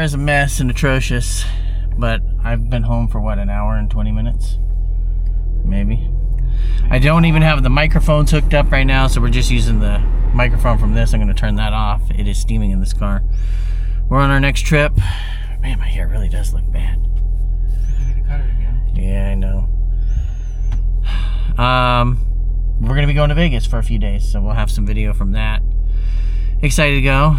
car is a mess and atrocious, but I've been home for what, an hour and 20 minutes? Maybe. I don't even have the microphones hooked up right now, so we're just using the microphone from this. I'm going to turn that off. It is steaming in this car. We're on our next trip. Man, my hair really does look bad. You need to cut it again. Yeah, I know. We're going to be going to Vegas for a few days, so we'll have some video from that. Excited to go.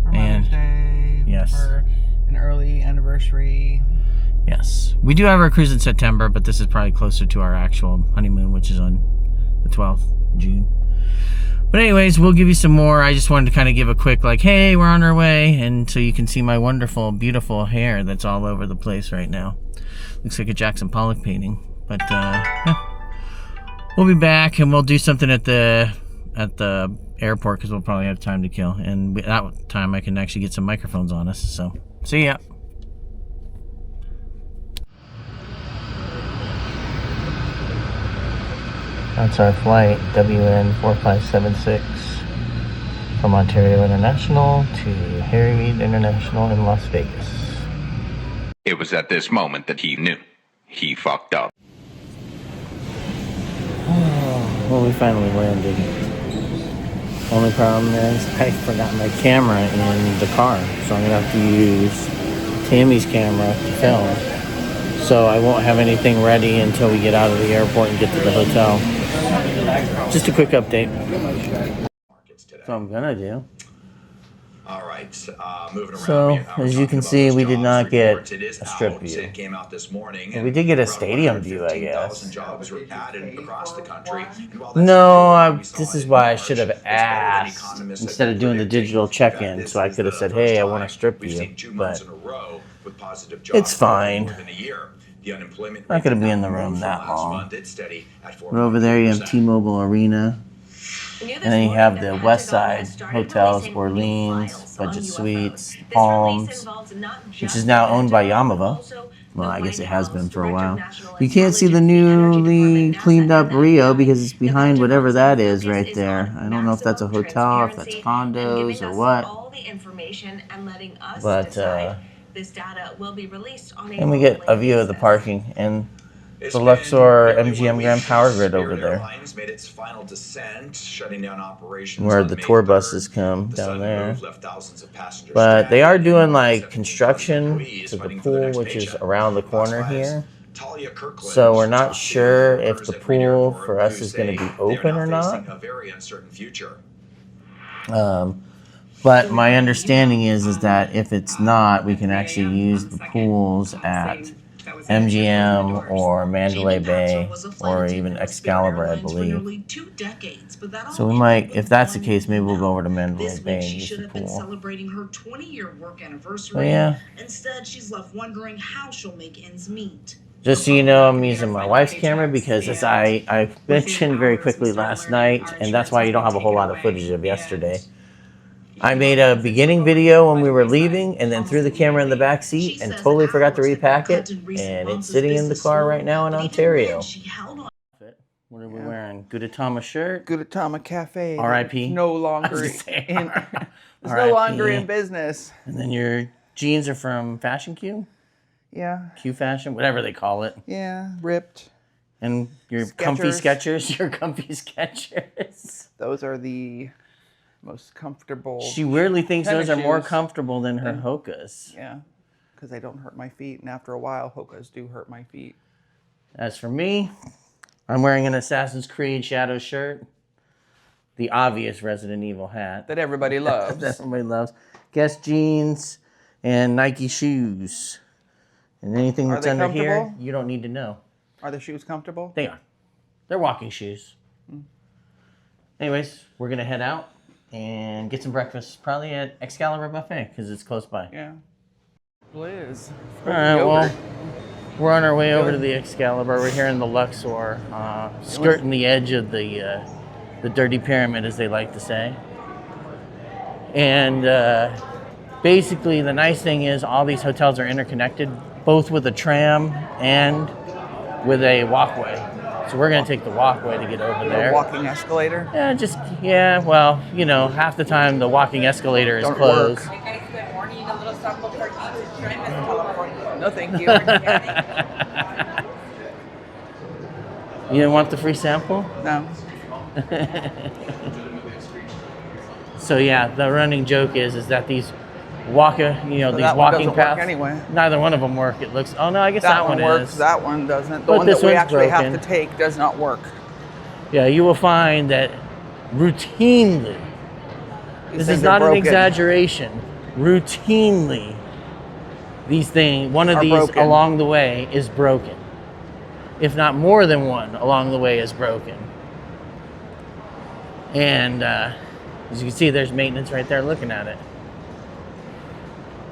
For Mother's Day. Yes. For an early anniversary. Yes. We do have our cruise in September, but this is probably closer to our actual honeymoon, which is on the 12th of June. But anyways, we'll give you some more. I just wanted to kind of give a quick, like, hey, we're on our way. And so you can see my wonderful, beautiful hair that's all over the place right now. Looks like a Jackson Pollock painting. But, yeah. We'll be back, and we'll do something at the airport, because we'll probably have time to kill. And at that time, I can actually get some microphones on us. So, see ya. That's our flight, WN4576, from Ontario International to Harry Reid International in Las Vegas. It was at this moment that he knew. He fucked up. Oh, well, we finally landed. Only problem is I forgot my camera in the car, so I'm going to have to use Tammy's camera to film. So I won't have anything ready until we get out of the airport and get to the hotel. Just a quick update. So I'm gonna do. All right, moving around. So as you can see, we did not get a strip view. It came out this morning. Well, we did get a stadium view, I guess. Jobs were added across the country. No, this is why I should have asked instead of doing the digital check-in. So I could have said, "Hey, I want a strip view," but it's fine. Not going to be in the room that long. But over there you have T-Mobile Arena. And then you have the West Side hotels, Orleans, Budget Suites, Palms, which is now owned by Yamava. Well, I guess it has been for a while. You can't see the newly cleaned up Rio because it's behind whatever that is right there. I don't know if that's a hotel, if that's condos, or what. But, this data will be released on and we get a view of the parking and the Luxor MGM Grand Power Grid over there, where the tour buses come down there. But they are doing like construction to the pool, which is around the corner here. So we're not sure if the pool for us is going to be open or not. But my understanding is that if it's not, we can actually use the pools at MGM or Mandalay Bay or even Excalibur, I believe. So we might, if that's the case, maybe we'll go over to Mandalay Bay and use the pool. Celebrating her 20-year work anniversary. But yeah. Instead, she's left wondering how she'll make ends meet. Just so you know, I'm using my wife's camera because, as I mentioned very quickly last night, and that's why you don't have a whole lot of footage of yesterday. I made a beginning video when we were leaving and then threw the camera in the back seat and totally forgot to repack it. And it's sitting in the car right now in Ontario. What are we wearing? Gudetama shirt? Gudetama Cafe. R.I.P. No longer in business. And then your jeans are from Fashion Q? Yeah. Q Fashion, whatever they call it. Yeah, ripped. And your comfy Skechers? Your comfy Skechers. Those are the most comfortable. She weirdly thinks those are more comfortable than her Hokas. Yeah, because they don't hurt my feet, and after a while, Hokas do hurt my feet. As for me, I'm wearing an Assassin's Creed Shadow shirt, the obvious Resident Evil hat that everybody loves. That everybody loves. Guess jeans and Nike shoes, and anything that's under here, you don't need to know. Are the shoes comfortable? They are. They're walking shoes. Anyways, we're gonna head out and get some breakfast, probably at Excalibur Buffet, because it's close by. Yeah. Blizz. All right, well, we're on our way over to the Excalibur. We're here in the Luxor, skirting the edge of the dirty pyramid, as they like to say. And basically, the nice thing is all these hotels are interconnected, both with a tram and with a walkway. So we're going to take the walkway to get over there. A walking escalator? Yeah, well, you know, half the time the walking escalator is closed. stop looking for eats and shrimp in California. No, thank you. You didn't want the free sample? No. So yeah, the running joke is that these these But that one walking doesn't work paths. anyway. Neither one of them work. It looks. Oh no, I guess that one works. is. That one doesn't. The But one this that we one's actually broken. have to take does not work. Yeah, you will find that routinely. These This things is are not an broken. exaggeration. Routinely, one of Are these broken. along the way is broken. If not more than one along the way is broken. And as you can see, there's maintenance right there looking at it.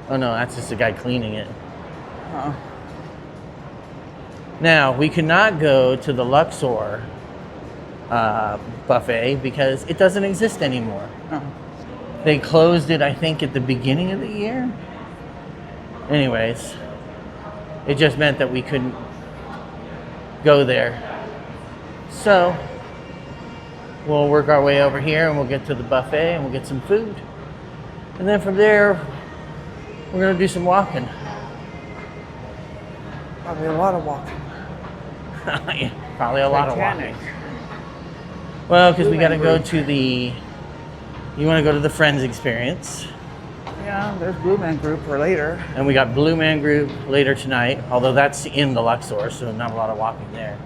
Oh no, that's just a guy cleaning it. Oh. Now, we cannot go to the Luxor buffet because it doesn't exist anymore. Oh. They closed it, I think, at the beginning of the year. Anyways, it just meant that we couldn't go there. So, we'll work our way over here and we'll get to the buffet and we'll get some food. And then from there, we're gonna do some walking. Probably a lot of walking. Yeah, probably a lot of Titanic. walking. Well, because we Blue gotta Man go Group. to the, you wanna go to the Friends experience. Yeah, there's Blue Man Group for later. And we got Blue Man Group later tonight, although that's in the Luxor, so not a lot of walking there.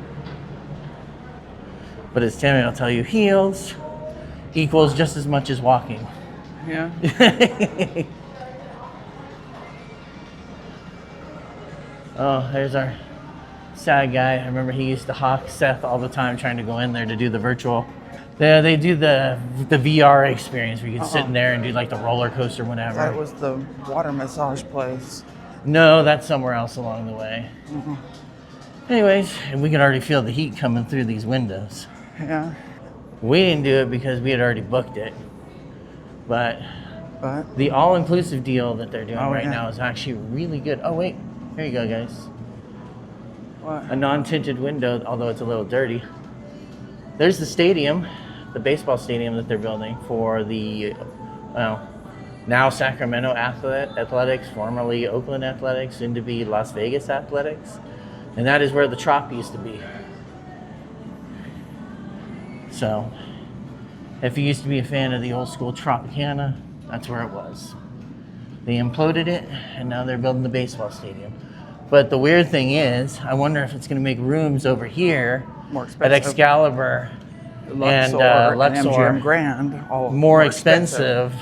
But as Tammy will tell you, heels equals just as much as walking. Yeah. Oh, there's our sad guy. I remember he used to hawk Seth all the time trying to go in there to do the virtual. They do the VR experience where you can sit in there and do like the roller coaster, I whatever. thought it was the water massage place. No, that's somewhere else along the way. Mm-hmm. Anyways, and we can already feel the heat coming through these windows. Yeah. We didn't do it because we had already booked it. But But the all-inclusive deal that they're doing right yeah. now is actually really good. Oh, wait. Here you go, guys. what? A non-tinted window, although it's a little dirty. There's the stadium, the baseball stadium that they're building for the now Sacramento Athletics, formerly Oakland Athletics, soon to be Las Vegas Athletics. And that is where the Trop used to be. So, if you used to be a fan of the old school Tropicana, that's where it was. They imploded it, and now they're building the baseball stadium. But the weird thing is, I wonder if it's going to make rooms over here More at expensive. Excalibur and Luxor MGM Grand. All more expensive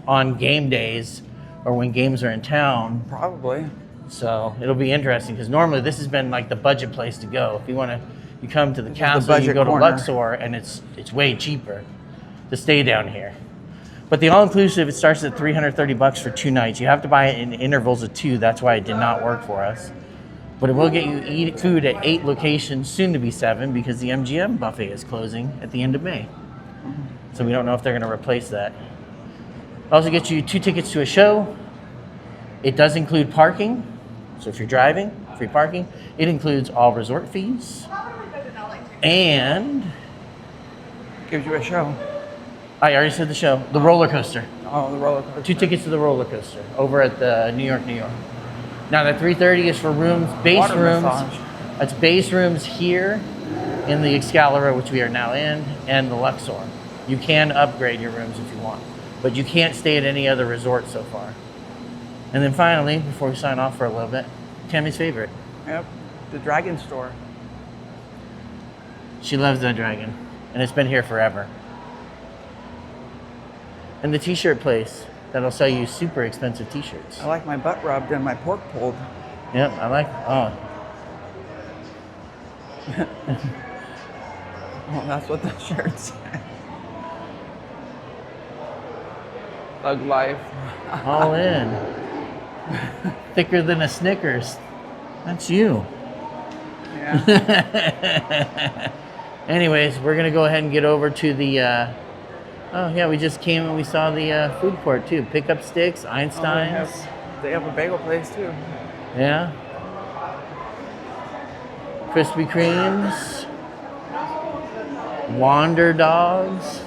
on game days or when games are in town. Probably. So it'll be interesting because normally this has been like the budget place to go. If you want to, you come to the This is the castle, you budget go to corner. Luxor, and it's way cheaper to stay down here. But the all-inclusive, it starts at $330 for 2 nights. You have to buy it in intervals of 2. That's why it did not work for us. But it will get you food at 8 locations, soon to be 7, because the MGM buffet is closing at the end of May. So we don't know if they're going to replace that. It also gets you 2 tickets to a show. It does include parking. So if you're driving, free parking. It includes all resort fees. And Gives you a show. I already said the show. The roller coaster. Oh, the roller coaster. 2 tickets to the roller coaster over at the New York. Now that $330 is for rooms, base Water rooms. massage. That's base rooms here in the Excalibur, which we are now in, and the Luxor. You can upgrade your rooms if you want, but you can't stay at any other resort so far. And then finally, before we sign off for a little bit, Tammy's favorite. Yep. The Dragon Store. She loves that dragon, and it's been here forever. And the t-shirt place that'll sell you super expensive t-shirts. I like my butt rubbed and my pork pulled. Yep, I like, oh. Oh, that's what the shirt said. Thug life. All in. Thicker than a Snickers. That's you. Yeah. Anyways, we're gonna go ahead and get over to the, oh yeah, we just came and we saw the food court too. Pickup Sticks, Einstein's. They have a bagel place too. Yeah. Krispy Kremes. Wander Dogs.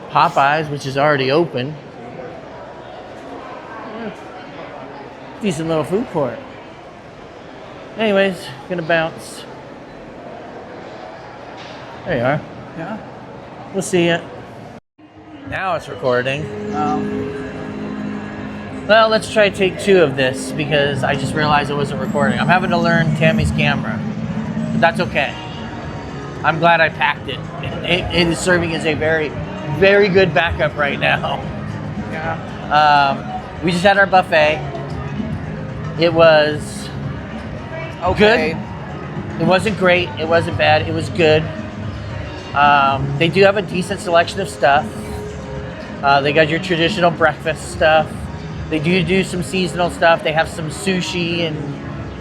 Popeyes, which is already open. Decent little food court. Anyways, gonna bounce. There you are. Yeah. We'll see ya. Now it's recording. Well, let's try take 2 of this because I just realized it wasn't recording. I'm having to learn Tammy's camera, but that's okay. I'm glad I packed it. It is serving as a very, very good backup right now. Yeah. We just had our buffet. It was Okay. good. It wasn't great. It wasn't bad. It was good. They do have a decent selection of stuff. They got your traditional breakfast stuff. They do some seasonal stuff. They have some sushi and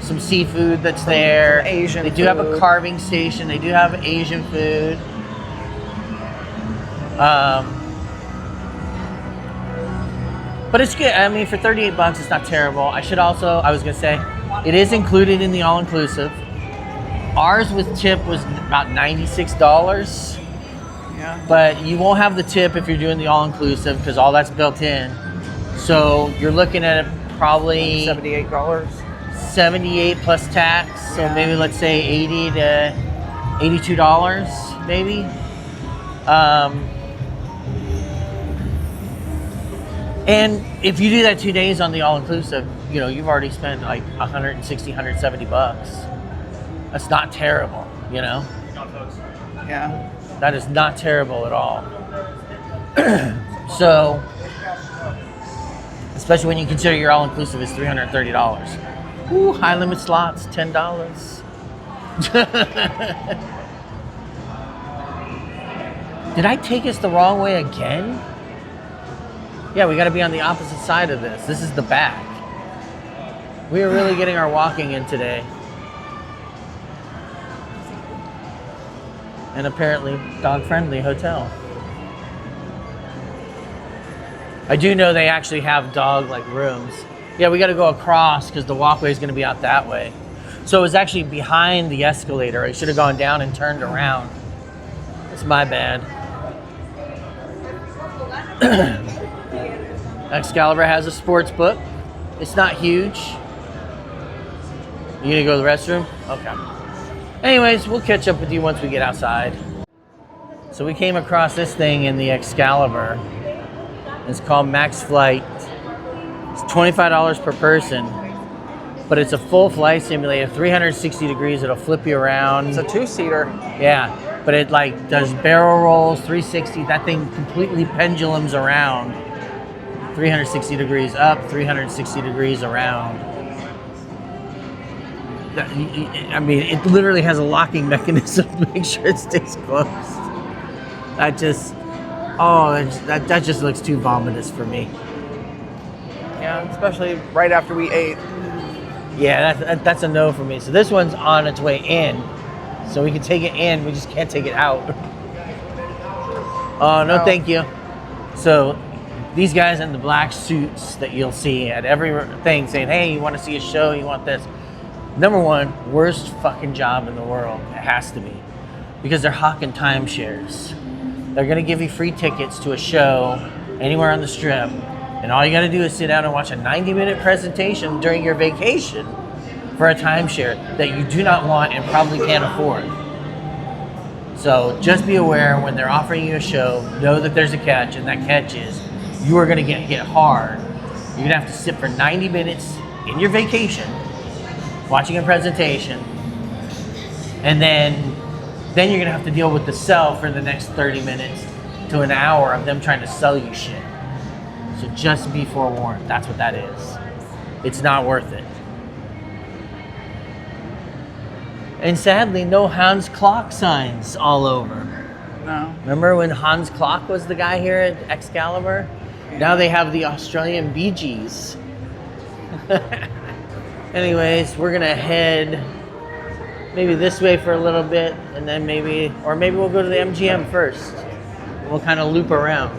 some seafood that's there. Some Asian They do have a food. carving station. They do have Asian food. But it's good. I mean, for $38, it's not terrible. I was gonna say, it is included in the all-inclusive. Ours with tip was about $96, Yeah. but you won't have the tip if you're doing the all-inclusive because all that's built in. So you're looking at probably $78. 78 plus tax. So Yeah. maybe let's say $80 to $82, maybe. And if you do that 2 days on the all-inclusive, you know, you've already spent like $160, $170. That's not terrible, you know? Yeah. That is not terrible at all. So, especially when you consider your all-inclusive is $330. Ooh, high limit slots, $10. Did I take us the wrong way again? Yeah, we got to be on the opposite side of this. This is the back. We are really getting our walking in today. And apparently dog-friendly hotel. I do know they actually have dog-like rooms. Yeah, we got to go across because the walkway is going to be out that way. So it was actually behind the escalator. I should have gone down and turned around. That's my bad. Excalibur has a sports book. It's not huge. You gonna go to the restroom? Okay. Anyways, we'll catch up with you once we get outside. So we came across this thing in the Excalibur. It's called Max Flight. It's $25 per person, but it's a full flight simulator, 360 degrees. It'll flip you around. It's a 2-seater. Yeah, but it like does barrel rolls, 360. That thing completely pendulums around. 360 degrees up, 360 degrees around. I mean, it literally has a locking mechanism to make sure it stays closed. That just looks too vomitous for me. Yeah, especially right after we ate. Yeah, that's a no for me. So this one's on its way in. So we can take it in, we just can't take it out. Oh, no, thank you. So these guys in the black suits that you'll see at every thing saying, hey, you want to see a show, you want this. Number one, worst fucking job in the world. It has to be. Because they're hawking timeshares. They're going to give you free tickets to a show anywhere on the strip. And all you got to do is sit down and watch a 90-minute presentation during your vacation for a timeshare that you do not want and probably can't afford. So just be aware when they're offering you a show, know that there's a catch, and that catch is you are going to get hit hard. You're going to have to sit for 90 minutes in your vacation watching a presentation, and then you're going to have to deal with the sell for the next 30 minutes to an hour of them trying to sell you shit. So just be forewarned. That's what that is. It's not worth it. And sadly, no Hans Klock signs all over. No. Remember when Hans Klock was the guy here at Excalibur? Now they have the Australian Bee Gees. Anyways, we're gonna head maybe this way for a little bit, and then maybe we'll go to the MGM first. We'll kind of loop around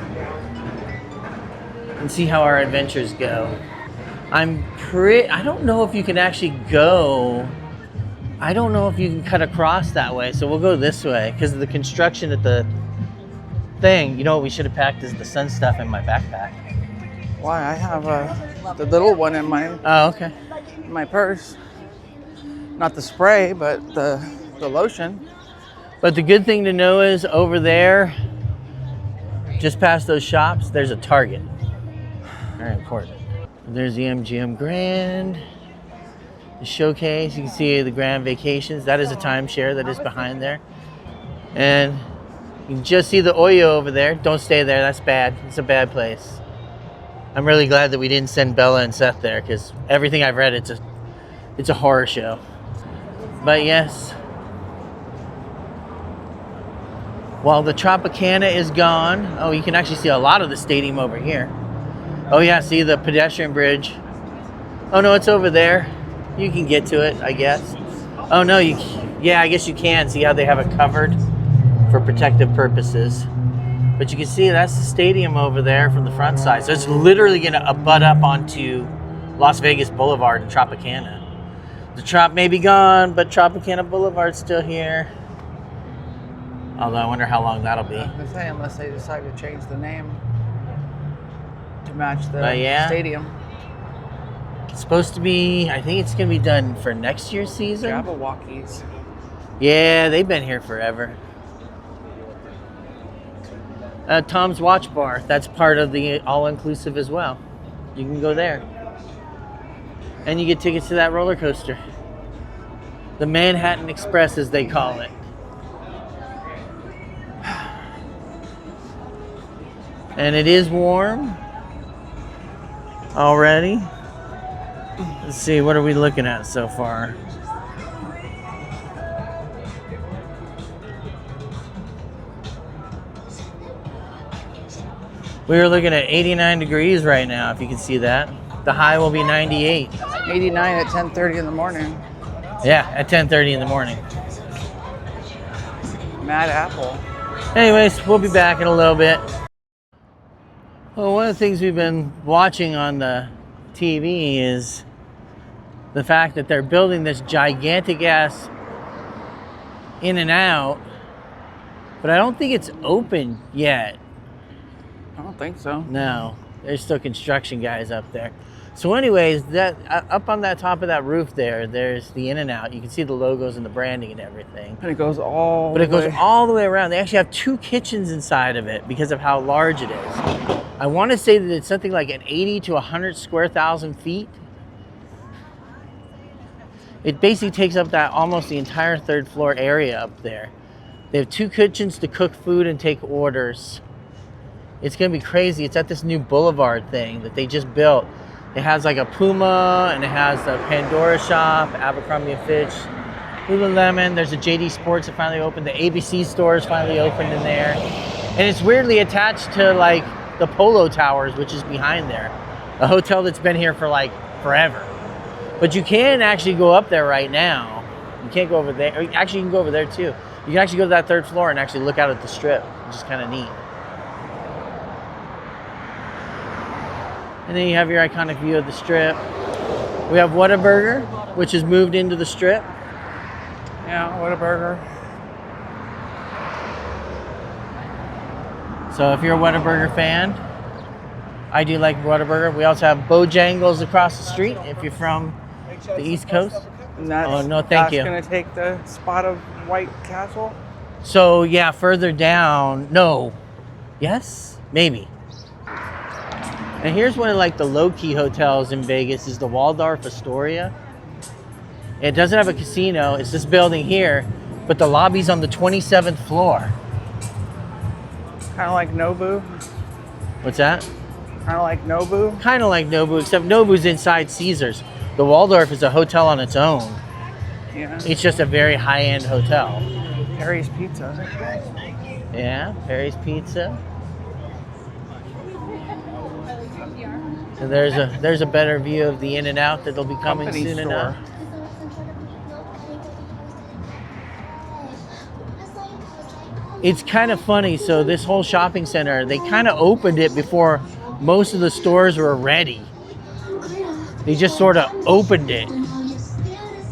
and see how our adventures go. I don't know if you can actually go. I don't know if you can cut across that way, so we'll go this way because of the construction at the thing. You know what we should have packed is the sun stuff in my backpack. Why? I have a the little one in Oh, okay. my purse. Not the spray, but the lotion. But the good thing to know is over there, just past those shops, there's a Target. Very important. There's the MGM Grand, the showcase. You can see the Grand Vacations. That is a timeshare that is behind there. And you can just see the Oyo over there. Don't stay there. That's bad. It's a bad place. I'm really glad that we didn't send Bella and Seth there because everything I've read, it's a horror show. But yes, while the Tropicana is gone, oh, you can actually see a lot of the stadium over here. Oh yeah, see the pedestrian bridge. Oh no, it's over there. You can get to it, I guess. Oh no, yeah, I guess you can. See how they have it covered for protective purposes. But you can see that's the stadium over there from the front side. So it's literally gonna butt up onto Las Vegas Boulevard and Tropicana. The Trop may be gone, but Tropicana Boulevard's still here. Although I wonder how long that'll be. I say unless they decide to change the name to match the Yeah. stadium. It's supposed to be, I think it's going to be done for next year's season. Jabberwockies. Yeah, they've been here forever. Tom's Watch Bar, that's part of the all-inclusive as well. You can go there. And you get tickets to that roller coaster. The Manhattan Express, as they call it. And it is warm already. Let's see, what are we looking at so far? We are looking at 89 degrees right now, if you can see that. The high will be 98. 89 at 10:30 in the morning. Yeah, at 10:30 in the morning. Mad Apple. Anyways, we'll be back in a little bit. Well, one of the things we've been watching on the TV is the fact that they're building this gigantic ass in and out, but I don't think it's open yet. I don't think so. No, there's still construction guys up there. So anyways, that up on that top of that roof there's the in and out. You can see the logos and the branding and everything. And it goes all But it goes the way. all the way around. They actually have 2 kitchens inside of it because of how large it is. I want to say that it's something like an 80 to 100 square thousand feet. It basically takes up that almost the entire 3rd floor area up there. They have 2 kitchens to cook food and take orders. It's gonna be crazy. It's at this new boulevard thing that they just built. It has like a Puma and it has the Pandora shop, Abercrombie & Fitch, Lululemon. There's a JD Sports that finally opened. The ABC store is finally opened in there. And it's weirdly attached to like the Polo Towers, which is behind there. A hotel that's been here for like forever. But you can actually go up there right now. You can't go over there. Actually, you can go over there too. You can actually go to that 3rd floor and actually look out at the strip, which is kind of neat. And then you have your iconic view of the strip. We have Whataburger, which has moved into the strip. Yeah, Whataburger. So if you're a Whataburger fan, I do like Whataburger. We also have Bojangles across the street if you're from the East Coast. And that's, Oh, no, thank you. That's going to take the spot of White Castle. So yeah, further down, no. Yes? Maybe. And here's one of like the low-key hotels in Vegas is the Waldorf Astoria. It doesn't have a casino. It's this building here, but the lobby's on the 27th floor. Kind of like Nobu. What's that? Kind of like Nobu. Kind of like Nobu, except Nobu's inside Caesars. The Waldorf is a hotel on its own. Yeah. It's just a very high-end hotel. Harry's Pizza. Yeah, Perry's Pizza. So there's a better view of the In-N-Out that'll be coming Company soon store. enough. It's kind of funny. So this whole shopping center, they kind of opened it before most of the stores were ready. They just sort of opened it.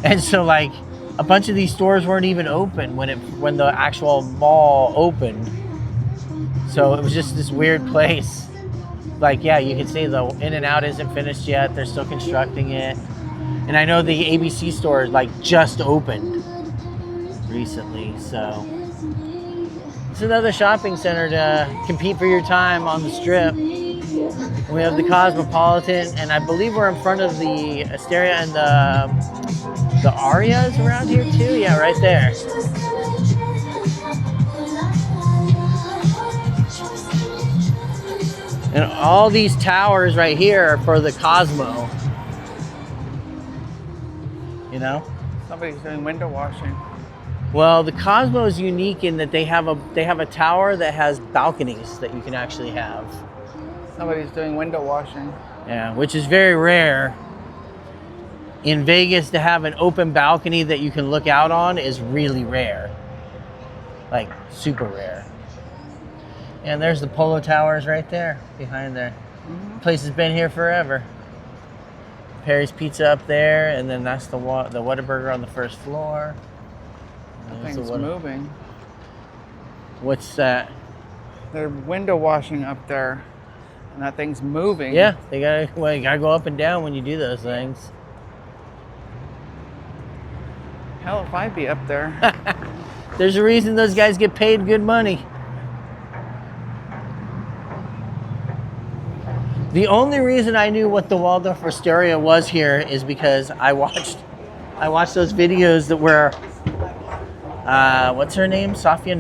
And so like a bunch of these stores weren't even open when the actual mall opened. So it was just this weird place like, yeah, you can see the In-N-Out isn't finished yet. They're still constructing it. And I know the ABC store like just opened recently, so it's another shopping center to compete for your time on the Strip. We have the Cosmopolitan, and I believe we're in front of the Asteria and the Aria is around here too. Yeah, right there. And all these towers right here are for the Cosmo. You know? Somebody's doing window washing. Well, the Cosmo is unique in that they have a tower that has balconies that you can actually have. Somebody's doing window washing. Yeah, which is very rare. In Vegas, to have an open balcony that you can look out on is really rare. Like, super rare. And there's the Polo Towers right there, behind there. Place has been here forever. Perry's Pizza up there, and then that's the Whataburger on the first floor. That thing's moving. What's that? They're window washing up there, and that thing's moving. Yeah, you gotta go up and down when you do those things. Hell, if I'd be up there. There's a reason those guys get paid good money. The only reason I knew what the Waldorf Astoria was here is because I watched those videos that were, what's her name? Safia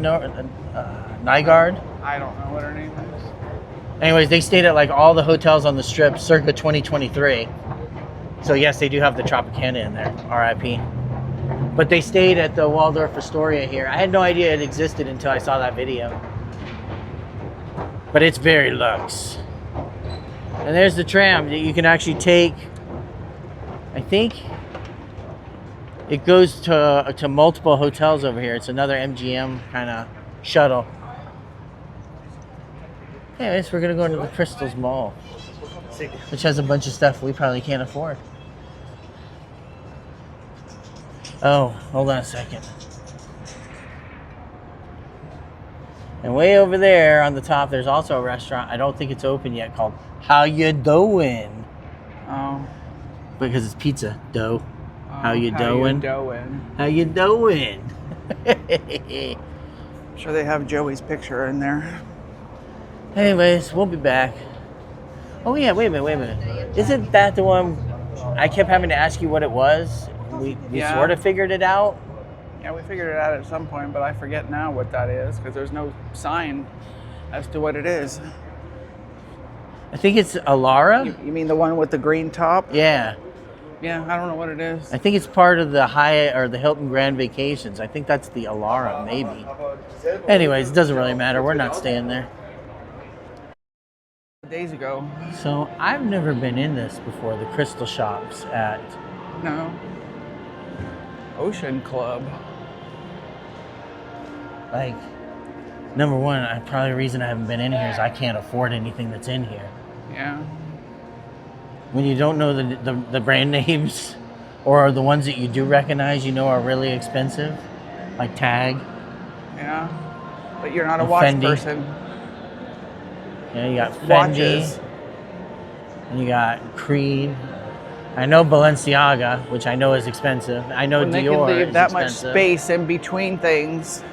Nygaard? I don't know what her name is. Anyways, they stayed at like all the hotels on the Strip circa 2023. So yes, they do have the Tropicana in there, RIP. But they stayed at the Waldorf Astoria here. I had no idea it existed until I saw that video. But it's very luxe. And there's the tram that you can actually take. I think it goes to multiple hotels over here. It's another MGM kind of shuttle. Anyways, we're gonna go into the Crystals Mall, which has a bunch of stuff we probably can't afford. Oh, hold on a second. And way over there on the top, there's also a restaurant. I don't think it's open yet, called How You Doin'? Oh. Because it's pizza dough. How you How doin'? you doing? How you doin'? I'm sure they have Joey's picture in there. Anyways, we'll be back. Oh yeah, wait a minute. Isn't that the one I kept having to ask you what it was? We Yeah. sort of figured it out. Yeah, we figured it out at some point, but I forget now what that is because there's no sign as to what it is. I think it's Alara. You mean the one with the green top? Yeah. Yeah, I don't know what it is. I think it's part of the Hyatt or the Hilton Grand Vacations. I think that's the Alara, maybe. Anyways, it doesn't really matter. We're not staying there. Days ago. So I've never been in this before, the crystal shops at... No. Ocean Club. Like, number one, probably the reason I haven't been in here is I can't afford anything that's in here. Yeah. When you don't know the brand names or the ones that you do recognize, you know are really expensive, like Tag. Yeah. But you're not a watch Fendi. person. Yeah, you got Fendi. Watches. And you got Creed. I know Balenciaga, which I know is expensive. I know When they Dior can leave is that much expensive. space in between things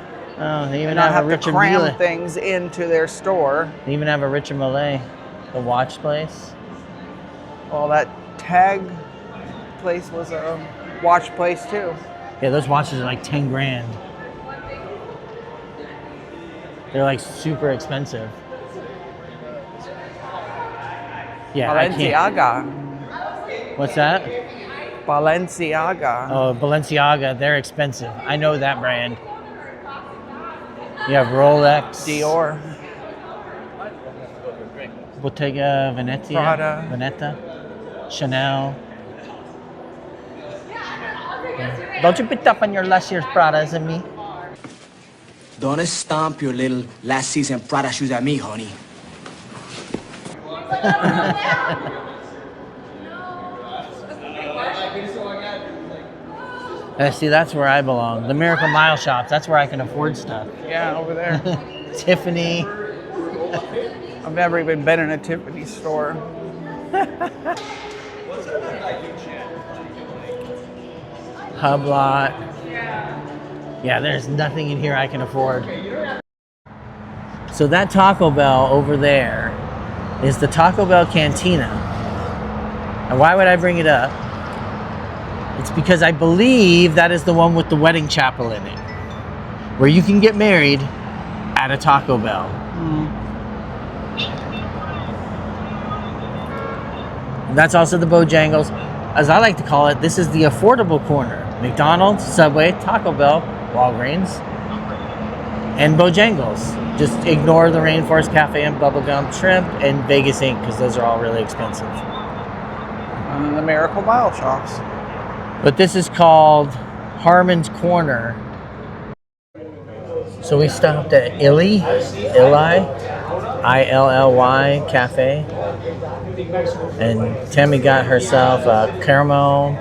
Oh, they even and not have a have to Richard cram Mille. things into their store. They even have a Richard Mille, the watch place. Well, that Tag place was a watch place too. Yeah, those watches are like 10 grand. They're like super expensive. Yeah, I can't. Balenciaga. What's that? Balenciaga. Oh, Balenciaga, they're expensive. I know that brand. You have Rolex. Dior. Bottega Veneta. Prada. Veneta. Chanel. Yeah. Don't you pick up on your last year's Pradas and me? Don't stomp your little last season Prada shoes at me, honey. See, that's where I belong. The Miracle Mile shops. That's where I can afford stuff. Yeah, over there. Tiffany. I've never even been in a Tiffany store. Hub lot. Yeah, there's nothing in here I can afford. So that Taco Bell over there is the Taco Bell Cantina. And why would I bring it up? It's because I believe that is the one with the wedding chapel in it, where you can get married at a Taco Bell. And that's also the Bojangles. As I like to call it, this is the affordable corner. McDonald's, Subway, Taco Bell, Walgreens, and Bojangles. Just ignore the Rainforest Cafe and Bubblegum Shrimp and Vegas Inc. because those are all really expensive. And the Miracle Mile shops. But this is called Harmon's Corner. So we stopped at Illy, I-L-L-Y Cafe. And Tammy got herself a caramel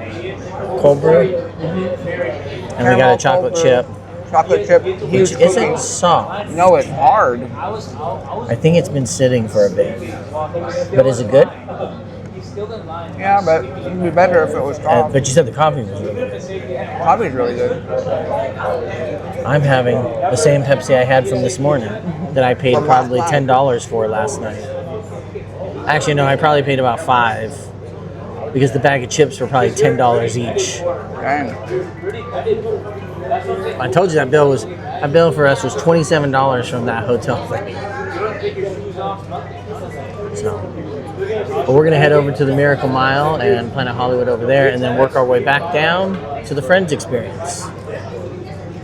cold brew. And we got a chocolate chip. Chocolate chip, huge Which isn't cookie. soft. No, it's hard. I think it's been sitting for a bit. But is it good? Yeah, but it'd be better if it was strong. But you said the coffee was really good. Coffee's really good. I'm having the same Pepsi I had from this morning that I paid From last probably night. $10 for last night. Actually, no, I probably paid about $5 because the bag of chips were probably $10 each. Dang. I told you that bill for us was $27 from that hotel thing. So, but we're gonna head over to the Miracle Mile and Planet Hollywood over there, and then work our way back down to the Friends Experience.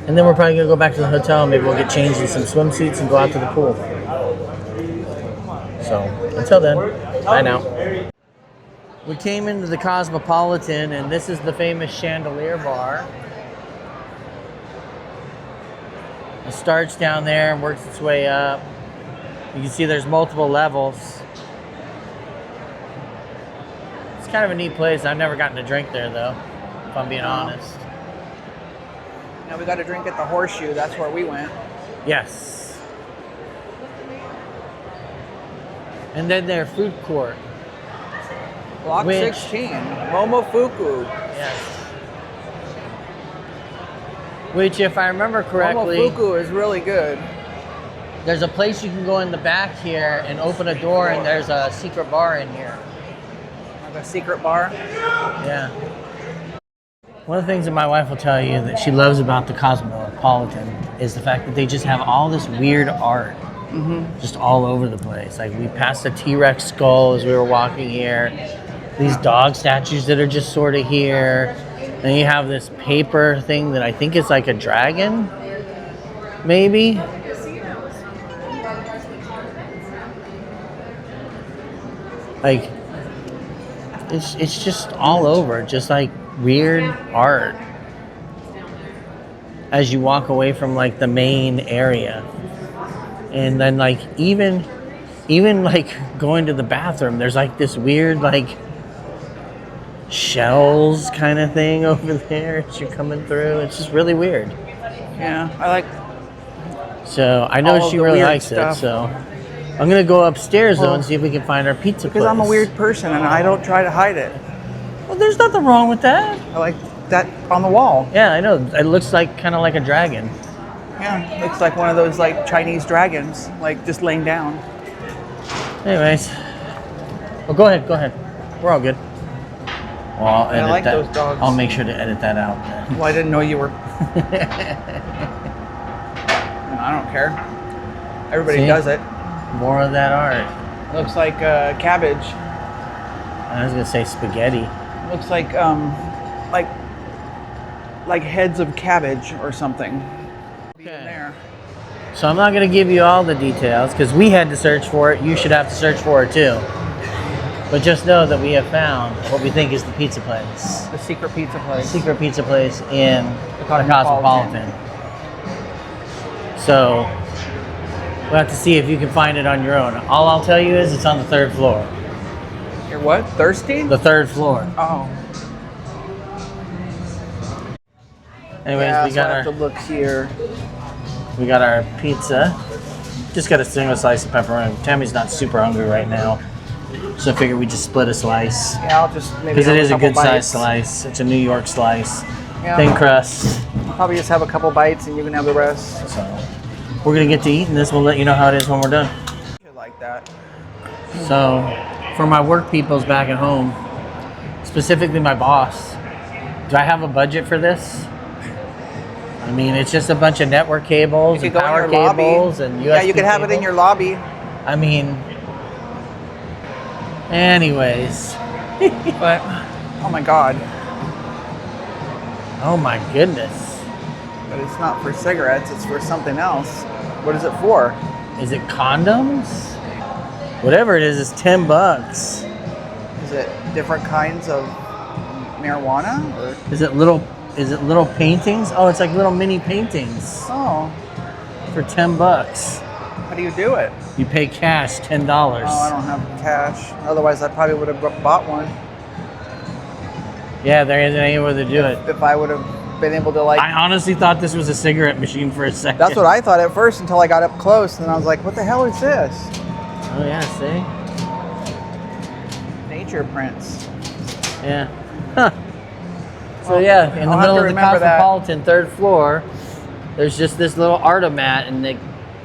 And then we're probably gonna go back to the hotel. Maybe we'll get changed in some swimsuits and go out to the pool. So until then, bye now. We came into the Cosmopolitan, and this is the famous Chandelier bar. It starts down there and works its way up. You can see there's multiple levels. It's kind of a neat place. I've never gotten to drink there though, if I'm being honest. Now we got to drink at the Horseshoe. That's where we went. Yes. And then their food court. Block Which- 16, Momofuku. Yes. Which, if I remember correctly, Momofuku is really good. there's a place you can go in the back here and open a door, and there's a secret bar in here. Like a secret bar. Yeah. One of the things that my wife will tell you that she loves about the Cosmopolitan is the fact that they just have all this weird art just all over the place. Like we passed a T-Rex skull as we were walking here. These dog statues that are just sort of here. And you have this paper thing that I think is like a dragon, maybe. Like, it's just all over, just like weird art as you walk away from like the main area. And then like even like going to the bathroom, there's like this weird like shells kind of thing over there as you're coming through. It's just really weird. Yeah, I like. So I know All she the really weird likes stuff. it. So I'm gonna go upstairs though Well, and see if we can find our pizza place. Because I'm a weird person and I don't try to hide it. Well, there's nothing wrong with that. I like that on the wall. Yeah, I know. It looks like kind of like a dragon. Yeah, looks like one of those like Chinese dragons, like just laying down. Anyways, well, go ahead. We're all good. Well, I'll edit like that. those dogs. I'll make sure to edit that out. Then. Well, I didn't know you were. I don't care. Everybody See? does it. More of that art. Looks like cabbage. I was gonna say spaghetti. Looks like heads of cabbage or something. Okay. In there. So I'm not gonna give you all the details because we had to search for it. You should have to search for it too. But just know that we have found what we think is the pizza place. The secret pizza place. Secret pizza place in the Cosmopolitan. Cosmopolitan. So we'll have to see if you can find it on your own. All I'll tell you is it's on the 3rd floor. You're what? Thirsty? The 3rd floor. Oh. Anyways, Yeah, we so got I have to look here. our pizza. just got a single slice of pepperoni. Tammy's not super hungry right now, so I figured we just split a slice. Yeah, I'll just maybe Because it have is a couple good size bites. slice. It's a New York slice. Yeah. Thin crust. I'll probably just have a couple bites and you can have the rest. So we're gonna get to eating this. We'll let you know how it is when we're done. Shit like that. So for my work peoples back at home, specifically my boss, do I have a budget for this? I mean, it's just a bunch of network cables You and could go in power your lobby. cables and USB Yeah, you could have it in cables. your lobby. I mean, anyways. But oh my god. Oh my goodness. But it's not for cigarettes, it's for something else. What is it for? Is it condoms? Whatever it is, it's $10. Is it different kinds of marijuana? Or Is it little paintings? Oh, it's like little mini paintings oh, for $10. how do you do it? You pay cash, $10. Oh, I don't have cash. Otherwise, I probably would have bought one Yeah, there isn't any way to do it. if I would have been able to like. I honestly thought this was a cigarette machine for a second. That's what I thought at first until I got up close, and I was like, "What the hell is this?" Oh yeah, see? Nature prints. Yeah. Huh. So yeah, in the I'll have middle to of the remember that. Cosmopolitan, 3rd floor, there's just this little artomat, and it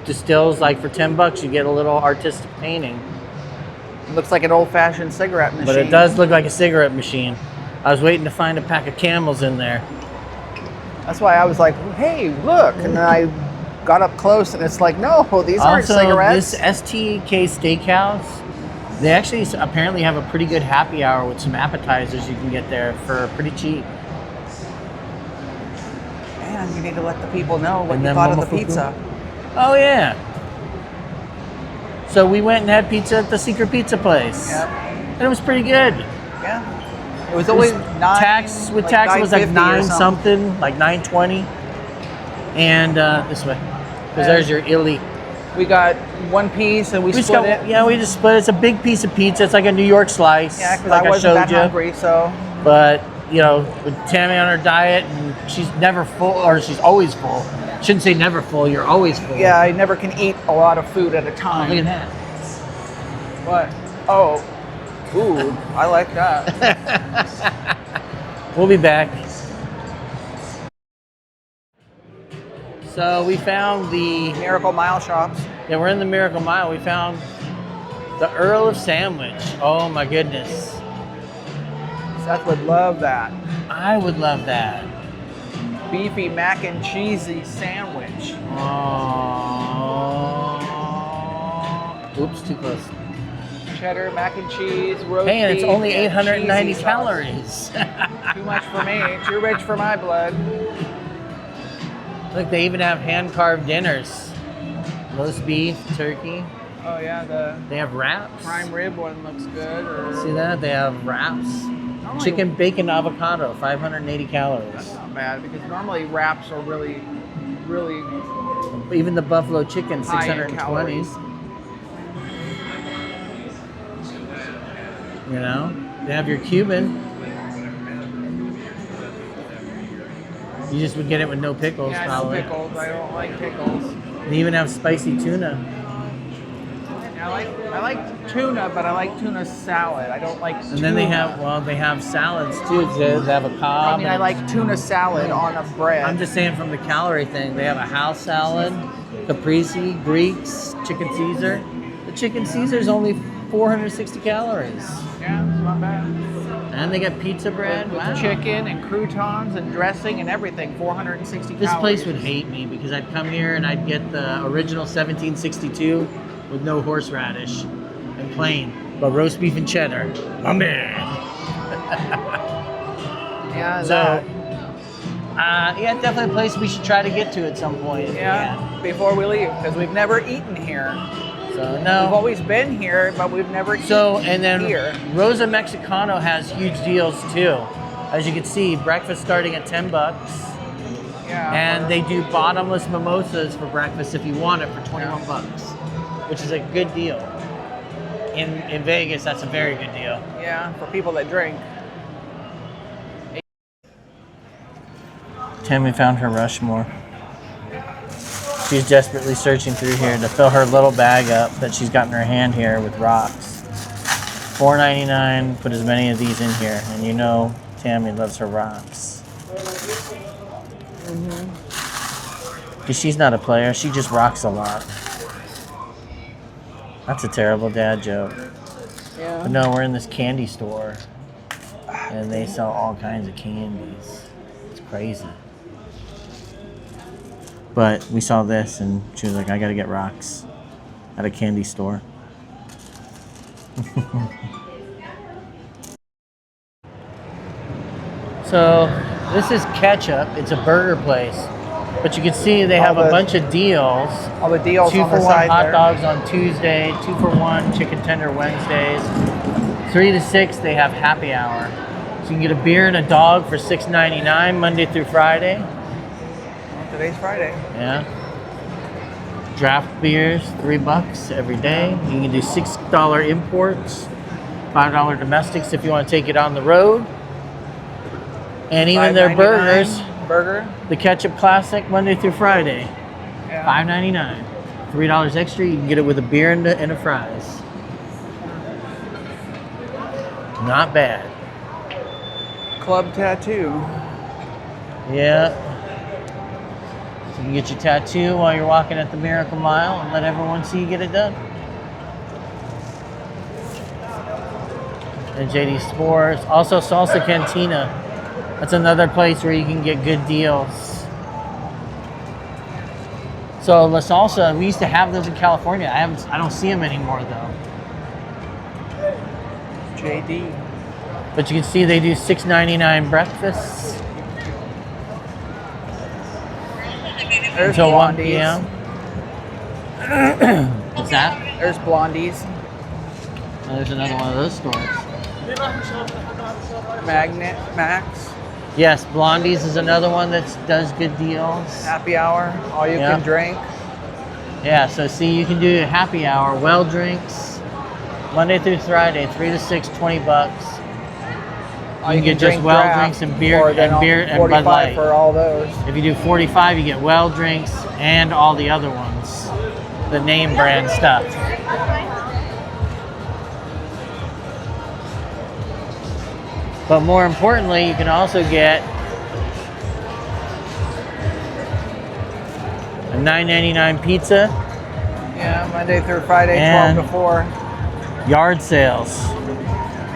distills like for $10 you get a little artistic painting. It looks like an old-fashioned cigarette machine. But it does look like a cigarette machine. I was waiting to find a pack of Camels in there. That's why I was like, "Hey, look!" And then I got up close, and it's like, "No, these aren't Also, cigarettes." this STK Steakhouse, they actually apparently have a pretty good happy hour with some appetizers you can get there for pretty cheap. Man, you need to let the people know what And you then thought of the Momofuku. pizza. Oh yeah. So we went and had pizza at the secret pizza place. Yep. And it was pretty good. Yeah. It was only nine. Tax with like tax it was like 9.50 or 9 something, like 9.20. And this way. Because there's your Illy. We got one piece and we We just split got, it. yeah, we just split. It's a big piece of pizza. It's like a New York slice. Yeah, because like I wasn't that showed you. hungry, so. But you know, with Tammy on her diet, and she's never full, or she's always full. Shouldn't say never full. You're always full. Yeah, I never can eat a lot of food at a Oh, time. look at that. What? Oh. Ooh, I like that. We'll be back. So we found the. Miracle Mile shops. Yeah, we're in the Miracle Mile. We found the Earl of Sandwich. Oh my goodness. Seth would love that. I would love that. Beefy mac and cheesy sandwich. Oh. Oops, too close. Cheddar, mac and cheese, roast Hey, and it's beef, only and 890 cheesy calories. sauce. Too much for me. Too rich for my blood. Look, they even have hand-carved dinners. Roast beef, turkey. Oh yeah, the They have wraps. prime rib one looks good. Or See that? They have wraps. Normally- Chicken, bacon, avocado, 580 calories. That's not bad because normally wraps are really, really Even the buffalo chicken, high in 620. calories. You know? They have your Cuban. You just would get it with no pickles, Yeah, no probably. pickles. I don't like pickles. They even have spicy tuna. Yeah, I like tuna, but I like tuna salad. I don't like. And then they have salads too. They have a cob. I mean, I and- like tuna salad on a bread. I'm just saying from the calorie thing, they have a house salad, caprese, Greeks, chicken Caesar. The chicken Caesar is only 460 calories. Yeah, it's not bad. And they got pizza bread. With Wow. chicken and croutons and dressing and everything, 460 This calories. place would hate me because I'd come here and I'd get the original 1762 with no horseradish and plain, but roast beef and cheddar. My man. Yeah, So, that. yeah, definitely a place we should try to get to at some point. if we Yeah, before we leave, because we've never eaten here. can. So We've no. always been here, but we've never So eaten and then here. Rosa Mexicano has huge deals too. As you can see, breakfast starting at $10, Yeah. and they do bottomless mimosas for breakfast if you want it for $21, which is a good deal. In Vegas, that's a very good deal. Yeah, for people that drink. Tammy found her Rushmore. She's desperately searching through here to fill her little bag up that she's got in her hand here with rocks. $4.99. Put as many of these in here, and you know Tammy loves her rocks. Because she's not a player, she just rocks a lot. That's a terrible dad joke. Yeah. But no, we're in this candy store, and they sell all kinds of candies. It's crazy. But we saw this, and she was like, I gotta get rocks at a candy store. So, this is Ketchup. It's a burger place. But you can see they have a bunch of deals. All the deals 2 on for the 1 side hot there. dogs on Tuesday, 2 for 1 chicken tender Wednesdays. 3 to 6, they have happy hour. So you can get a beer and a dog for $6.99 Monday through Friday. Well, today's Friday. Yeah. Draft beers, $3 every day. You can do $6 imports, $5 domestics if you want to take it on the road. And even their burgers, Burger. the Ketchup Classic, Monday through Friday, Yeah. $5.99. $3 extra, you can get it with a beer and a fries. Not bad. Club tattoo. Yeah. So you can get your tattoo while you're walking at the Miracle Mile and let everyone see you get it done. And JD Sports. Also Salsa Cantina. That's another place where you can get good deals. So La Salsa, we used to have those in California. I don't see them anymore though. JD. But you can see they do $6.99 breakfasts There's until 1 Blondies. p.m. What's that? There's Blondies. Oh, there's another one of those stores. Magnet Max. Yes, Blondies is another one that does good deals. Happy hour. All you Yeah. can drink. Yeah, so see, you can do a happy hour, well drinks, Monday through Friday, 3 to 6, $20. All You can get just drink well draft, drinks and beer or then and beer and Bud 45 Light. for all those. If you do 45, you get well drinks and all the other ones, the name brand stuff. But more importantly, you can also get a $9.99 pizza, Yeah, Monday through Friday, And- 12 to 4. yard sales.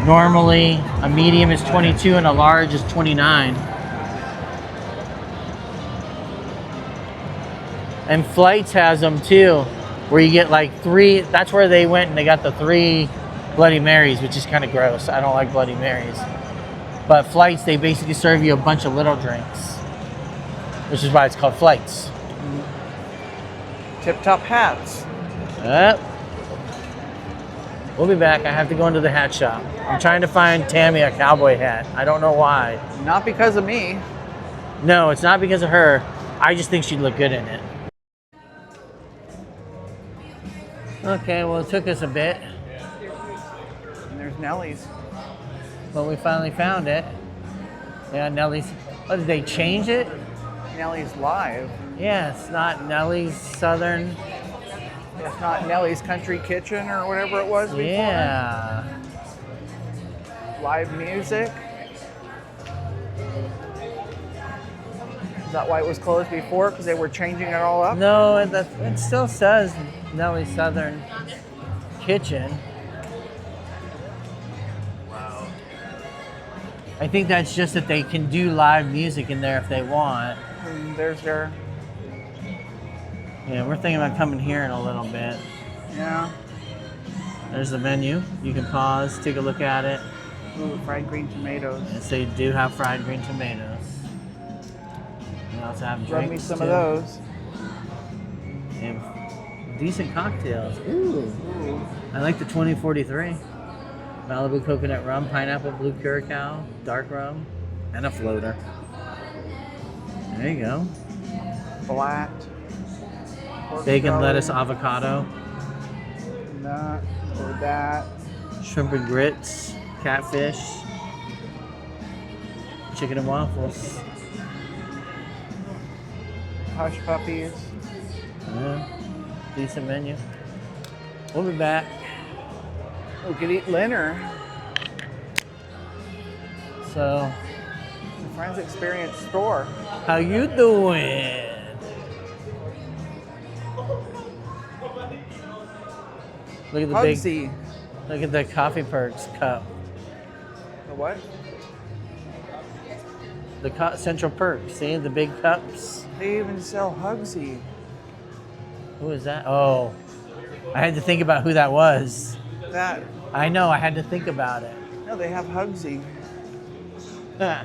Normally, a medium is 22 and a large is 29. And Flights has them too, where you get like 3. That's where they went and they got the 3 Bloody Marys, which is kind of gross. I don't like Bloody Marys. But Flights, they basically serve you a bunch of little drinks, which is why it's called Flights. Tip top hats. Yep. We'll be back. I have to go into the hat shop. I'm trying to find Tammy a cowboy hat. I don't know why. Not because of me. No, it's not because of her. I just think she'd look good in it. Okay, well, it took us a bit, And there's Nellies. but we finally found it. Yeah, Nellie's. Oh, did they change it? Nellies Live. Yeah, it's not Nellie's Southern. It's not Nellies Country Kitchen or whatever it was before. Yeah. Live music. Is that why it was closed before? Because they were changing it all up? No, it still says Nellie's Southern Kitchen. Wow. I think that's just that they can do live music in there if they want. And there's their, Yeah, we're thinking about coming here in a little bit. yeah. There's the menu. You can pause, take a look at it. Ooh, fried green tomatoes. And so you do have fried green tomatoes. You also have drinks Rub me some too. of those. They have decent cocktails. Ooh. I like the 2043. Malibu coconut rum, pineapple blue curacao, dark rum, and a floater. There you go. Flat. Pork Bacon, belly, lettuce, avocado, Nut or that. shrimp and grits, catfish, chicken and waffles. Hush puppies. Yeah, decent menu. We'll be back. We could eat dinner. So, The Friends Experience store. how you doing? Look at the Hugsy. look at the Coffee Perks cup. The what? The Central Perks. See the big cups. They even sell Hugsy. Who is that? Oh, I had to think about who that was. That. I know. I had to think about it. No, they have Hugsy. I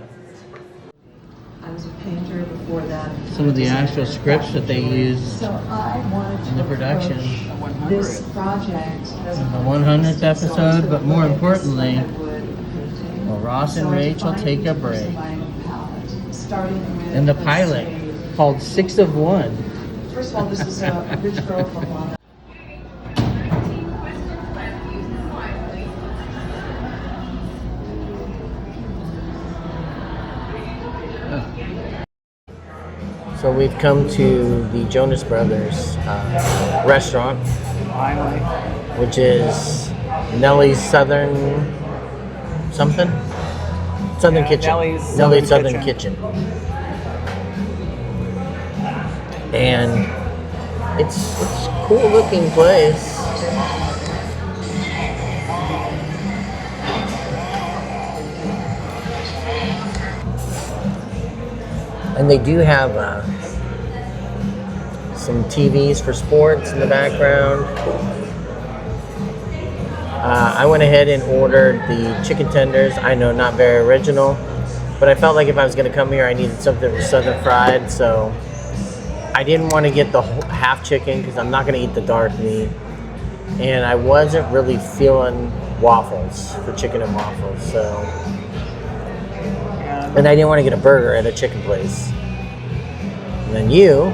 was a painter before that. Some of the actual scripts that they used So I wanted to in the production. approach this project as The 100th episode, but more importantly, will Ross and Rachel take a break. And the pilot called 6 of 1. First of all, this is a rich girl from London. So we've come to the Jonas Brothers restaurant, Finally. which is Nellie's Southern something? Southern Yeah, Kitchen. Nellie's Southern Southern Kitchen. Kitchen. And it's a cool looking place. And they do have some TVs for sports in the background. I went ahead and ordered the chicken tenders. I know, not very original, but I felt like if I was going to come here, I needed something for Southern fried, so I didn't want to get the half chicken because I'm not going to eat the dark meat. And I wasn't really feeling waffles for chicken and waffles, so. Yeah. And I didn't want to get a burger at a chicken place. And then you.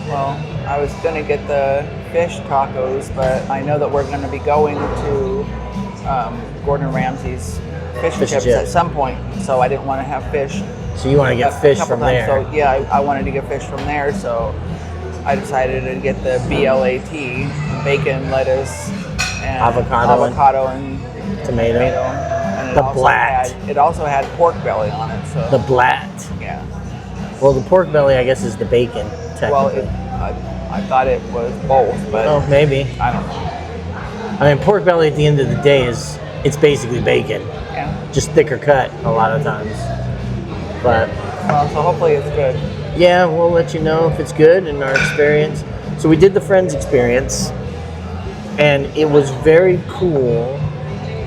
Well, I was gonna get the fish tacos, but I know that we're gonna be going to Gordon Ramsay's fish and chips at some point, so I didn't want to have fish. So you want to get fish from there. So yeah, I wanted to get fish from there, so I decided to get the BLAT, bacon, lettuce, and Avocado and tomato. And The blat. It also had pork belly on it. So The blat. yeah. Well, the pork belly, I guess, is the bacon, Well, technically. I thought it was both, but Oh, maybe. I don't know. I mean, pork belly at the end of the day it's basically bacon, Yeah. just thicker cut a lot of times. But Well, so hopefully it's good. yeah, we'll let you know if it's good in our experience. So we did the Friends experience, and it was very cool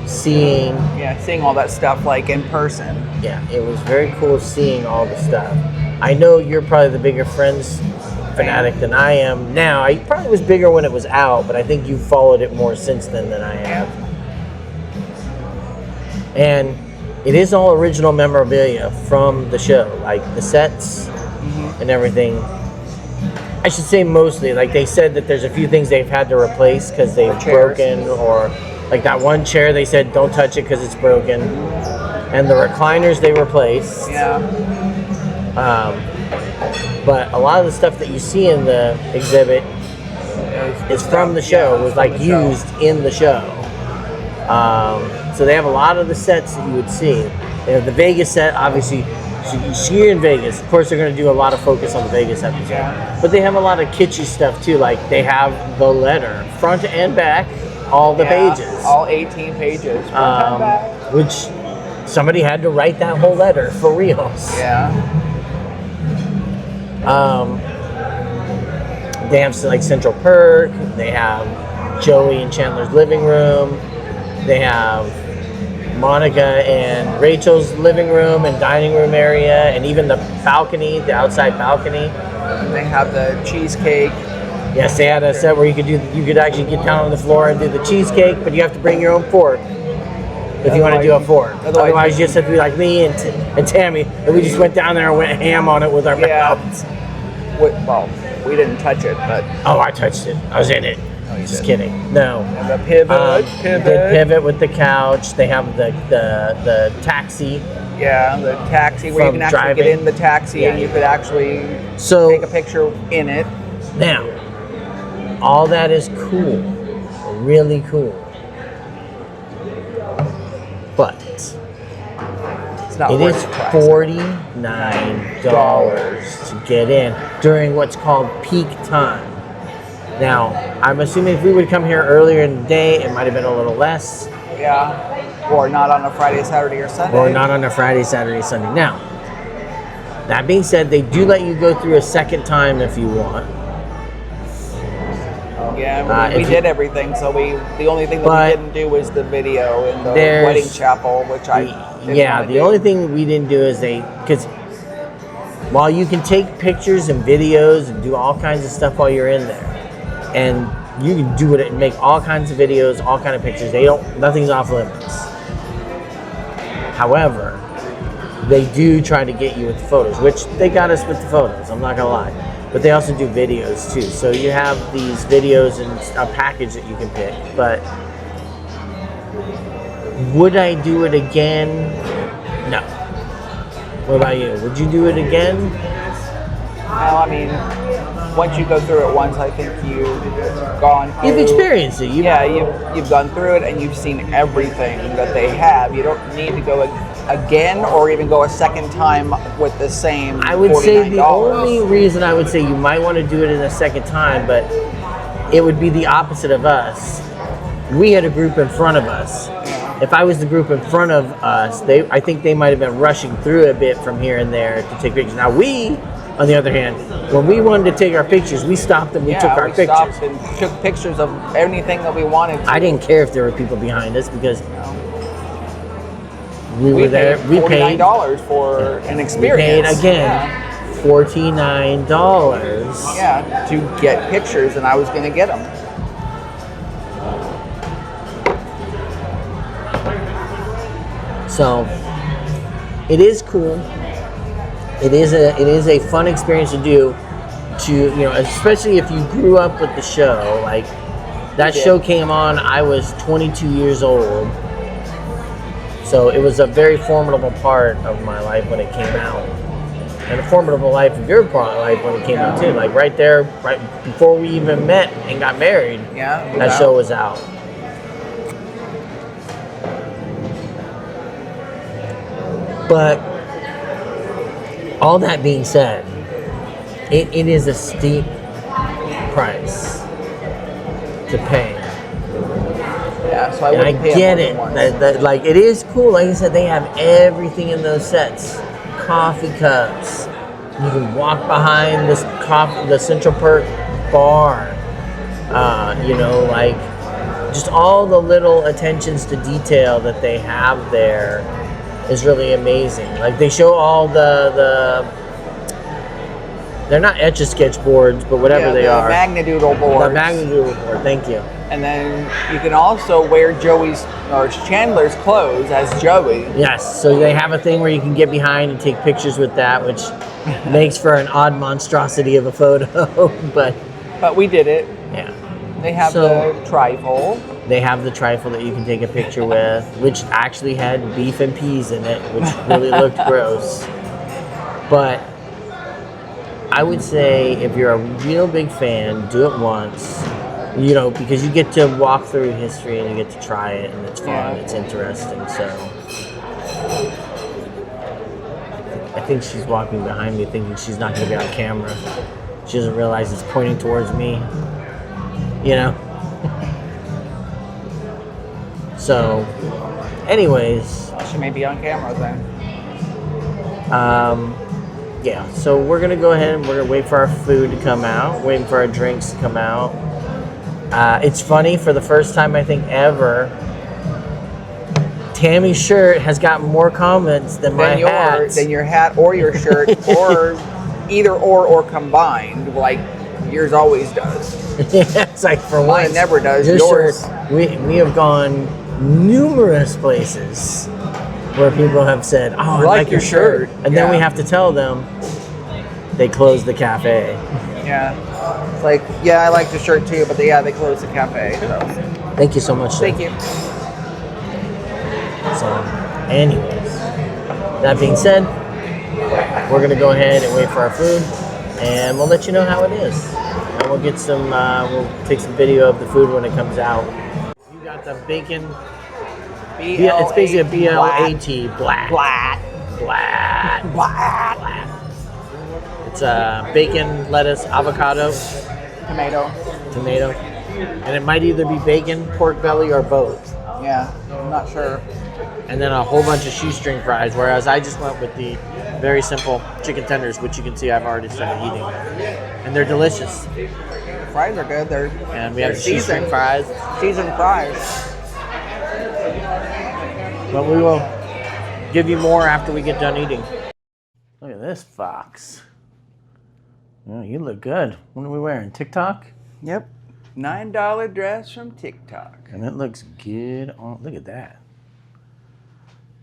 seeing. Yeah, seeing all that stuff like in person. Yeah, it was very cool seeing all the stuff. I know you're probably the bigger Friends fanatic than I am now. I probably was bigger when it was out, but I think you followed it more since then than I have. And it is all original memorabilia from the show, like the sets and everything. I should say mostly, like they said that there's a few things they've had to replace because they've broken, or like that one chair they said don't touch it because it's broken. And the recliners they replaced. Yeah. But a lot of the stuff that you see in the exhibit is from the show, was like used in the show. So they have a lot of the sets that you would see. They have the Vegas set, obviously. So you see you're in Vegas. Of course, they're going to do a lot of focus on the Vegas episode. Yeah. But they have a lot of kitschy stuff too. Like they have the letter, front and back, all the pages. All 18 pages. Front and back. Which somebody had to write that whole letter for reals. Yeah. They have like Central Perk. They have Joey and Chandler's living room. They have Monica and Rachel's living room and dining room area, and even the balcony, the outside balcony. And they have the cheesecake. Yes, they had a set where you could actually get down on the floor and do the cheesecake, but you have to bring your own fork if you want to do a fork. Otherwise, you just have to be like me and Tammy, and we just went down there and went ham on it with our mouths. Well, we didn't touch it, but Oh, I touched it. I was in it. Just kidding. No. and the pivot. They did pivot with the couch. They have the taxi. Yeah, the taxi where you From can actually driving. get in the taxi and you could actually So take a picture in it. now, all that is cool, really cool. But It's not it worth is the price. $49 to get in during what's called peak time. Now, I'm assuming if we would come here earlier in the day, it might have been a little less. Yeah. Or not on a Friday, Saturday, or Sunday. Or not on a Friday, Saturday, Sunday. Now, that being said, they do let you go through a second time if you want. Yeah, we did everything. So the only thing that we didn't do was the video in the wedding chapel, which I didn't wanna do. only thing we didn't do is because while you can take pictures and videos and do all kinds of stuff while you're in there, and you can do it and make all kinds of videos, all kind of pictures. Nothing's off limits. However, they do try to get you with the photos, which they got us with the photos, I'm not gonna lie. But they also do videos too. So you have these videos and a package that you can pick. But would I do it again? No. What about you? Would you do it again? Well, I mean, once you go through it once, I think you've gone through... You've experienced it. You've gone through it and you've seen everything that they have. You don't need to go again or even go a second time with the same $49. I would say the only reason I would say you might want to do it in a second time, but it would be the opposite of us. We had a group in front of us. If I was the group in front of us, I think they might have been rushing through a bit from here and there to take pictures. Now we, on the other hand, when we wanted to take our pictures, we stopped and we took our pictures. Stopped and took pictures of anything that we wanted to. I didn't care if there were people behind us because we were there. We paid $49 for an experience. We paid again $49. Yeah, to get pictures, and I was going to get them. So it is cool. It is a fun experience to do. Especially if you grew up with the show. Like that show came on, I was 22 years old. So it was a very formidable part of my life when it came out. And a formidable life of your life when it came out too. Like right there, right before we even met and got married, that show was out. But all that being said, it is a steep price to pay. Yeah, so I And wouldn't pay get it it. more than once. Like it is cool. Like I said, they have everything in those sets. Coffee cups. You can walk behind the Central Perk bar. Just all the little attentions to detail that they have there is really amazing. Like they show all they're not Etch-a-Sketch boards, but whatever they are. The Magnadoodle boards. The Magnadoodle board, thank you. And then you can also wear Chandler's clothes as Joey. Yes, so they have a thing where you can get behind and take pictures with that, which makes for an odd monstrosity of a photo, but we did it. Yeah. They have the trifle. They have the trifle that you can take a picture with, which actually had beef and peas in it, which really looked gross. But I would say if you're a real big fan, do it once. Because you get to walk through history and you get to try it, and it's fun, it's interesting. So I think she's walking behind me thinking she's not going to be on camera. She doesn't realize it's pointing towards me. So, anyways. Well, she may be on camera then. So we're going to go ahead and we're going to wait for our food to come out, waiting for our drinks to come out. It's funny, for the first time I think ever, Tammy's shirt has got more comments than my hat. Than your hat or your shirt, or either or combined, like yours always does. It's like for Mine once, never does. Yours. Yours. We have gone numerous places where people have said, "Oh, I like your shirt," and then we have to tell them they closed the cafe. Yeah. It's like, I like the shirt too, but they closed the cafe. So. Thank you so much. Thank you. So, anyways, that being said, we're gonna go ahead and wait for our food, and we'll let you know how it is. And we'll get some, we'll take some video of the food when it comes out. You got the bacon. Yeah, it's basically a BLAT. Blat. It's bacon, lettuce, avocado, Tomato. and it might either be bacon, pork belly, or both. Yeah, I'm not sure. And then a whole bunch of shoestring fries, whereas I just went with the very simple chicken tenders, which you can see I've already started eating. And they're delicious. The fries are good. And we have the shoestring fries. Seasoned fries. But we will give you more after we get done eating. Look at this fox. Oh, you look good. What are we wearing? TikTok? Yep. $9 dress from TikTok. And it looks good. Oh, look at that.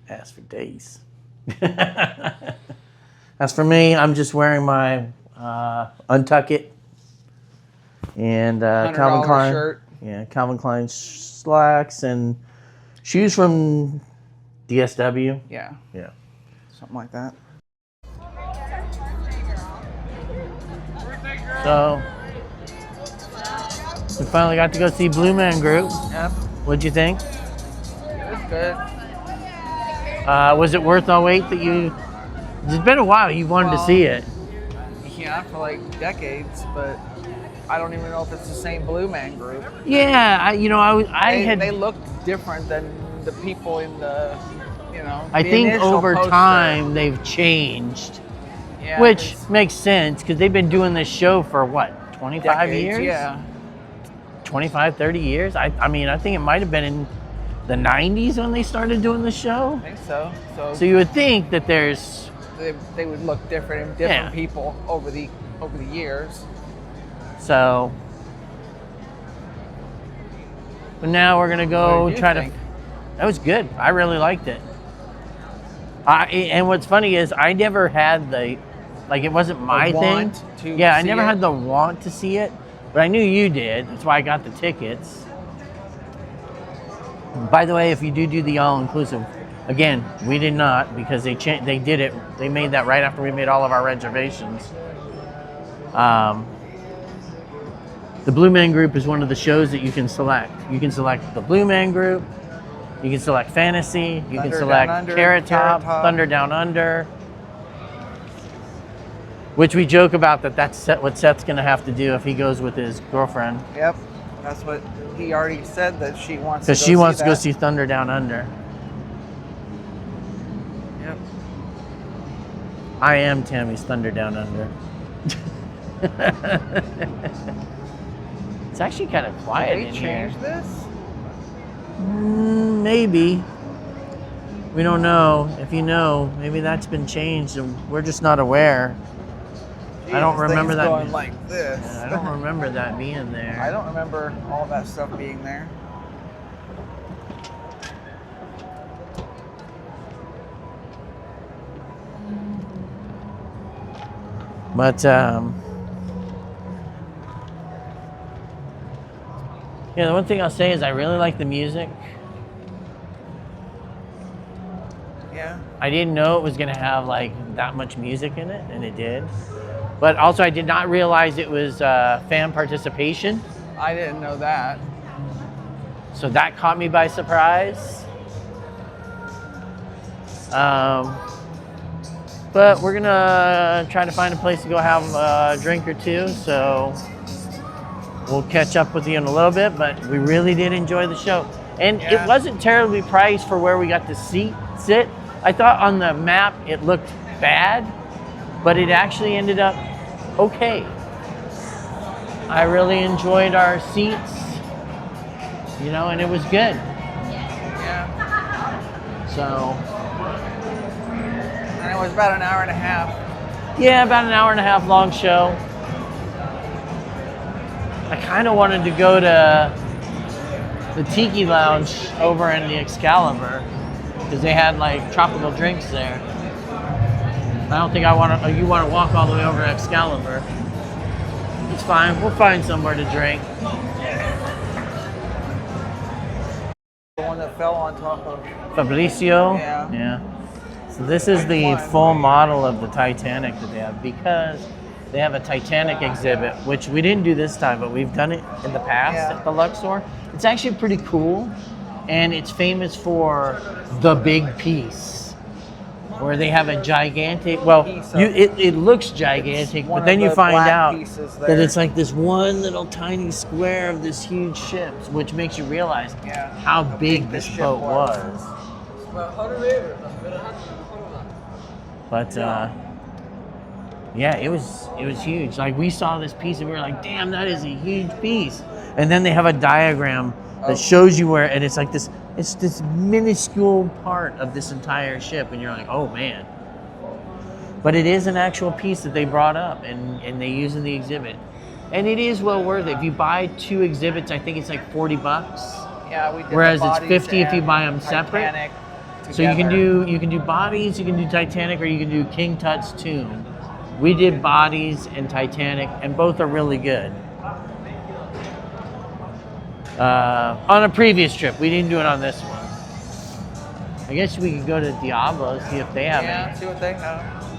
Ass for days. As for me, I'm just wearing my Untuck It and Calvin Klein shirt. Yeah, Calvin Klein slacks and shoes from DSW. Yeah. Yeah. Something like that. So we finally got to go see Blue Man Group. Yep. What'd you think? It was good. Was it worth the wait that you? It's been a while. You wanted to see it. Yeah, for like decades, but I don't even know if it's the same Blue Man Group. Yeah, They looked different than the people in the, I the think initial over poster. time they've changed, Yeah, which it's makes sense because they've been doing this show for what, 25 decades, years? Yeah. 25, 30 years? I mean, I think it might have been in the 90s when they started doing the show. I think so. So you would think that there's... They would look different in different people over the years. So... But now we're going to go What did you try think? to... That was good. I really liked it. And what's funny is I never had the... Like, it wasn't my thing. Want to Yeah, I see never it? had the want to see it. But I knew you did. That's why I got the tickets. By the way, if you do the all-inclusive, again, we did not because they did it. They made that right after we made all of our reservations. The Blue Man Group is one of the shows that you can select. You can select the Blue Man Group. You can select Fantasy. You can Thunder select Down Under, Carrot Top, Carrot Top. Thunder Down Under. Which we joke about that's what Seth's going to have to do if he goes with his girlfriend. Yep. That's what he already said, that she wants to Because go she wants to go that. see Thunder Down Under. Yep. I am Tammy's Thunder Down Under. It's actually kind of quiet Did in they here. change this? Maybe. We don't know. If you know, maybe that's been changed and we're just not aware. I don't Jeez, remember things that. going like this. I don't remember that being there. I don't remember all that stuff being there. But yeah, the one thing I'll say is I really like the music. Yeah. I didn't know it was gonna have like that much music in it, and it did. But also, I did not realize it was fan participation, I didn't know that. so that caught me by surprise. But we're gonna try to find a place to go have a drink or two, so we'll catch up with you in a little bit. But we really did enjoy the show, and Yeah. it wasn't terribly priced for where we got to sit. I thought on the map it looked bad, but it actually ended up okay. I really enjoyed our seats, and it was good. Yeah. So, And it was about an hour and a half. yeah, about an hour and a half long show. I kind of wanted to go to the Tiki Lounge over in the Excalibur because they had like tropical drinks there. I don't think you want to walk all the way over to Excalibur. It's fine. We'll find somewhere to drink. The one that fell on top of. Fabricio. Yeah. So this is the full model of the Titanic that they have because They have a Titanic exhibit, which we didn't do this time, but we've done it in the past at the Luxor. It's actually pretty cool, and it's famous for the big piece, where they have a gigantic. Well, it looks gigantic, but then you find out that it's like this one little tiny square of this huge ship, which makes you realize how big this boat was. But yeah, it was huge. Like we saw this piece and we were like, damn, that is a huge piece. And then they have a diagram that shows you where, and it's like this, it's this minuscule part of this entire ship, and you're like, oh man. But it is an actual piece that they brought up and they use in the exhibit. And it is well worth it. If you buy 2 exhibits, I think it's like $40. Yeah, we did. Whereas the it's Bodies 50 if you and buy them separate. Titanic So you can together. do Bodies, you can do Titanic, or you can do King Tut's Tomb. We did Bodies and Titanic, and both are really good. On a previous trip, we didn't do it on this one. I guess we could go to Diablo, see if they have any. See what they have.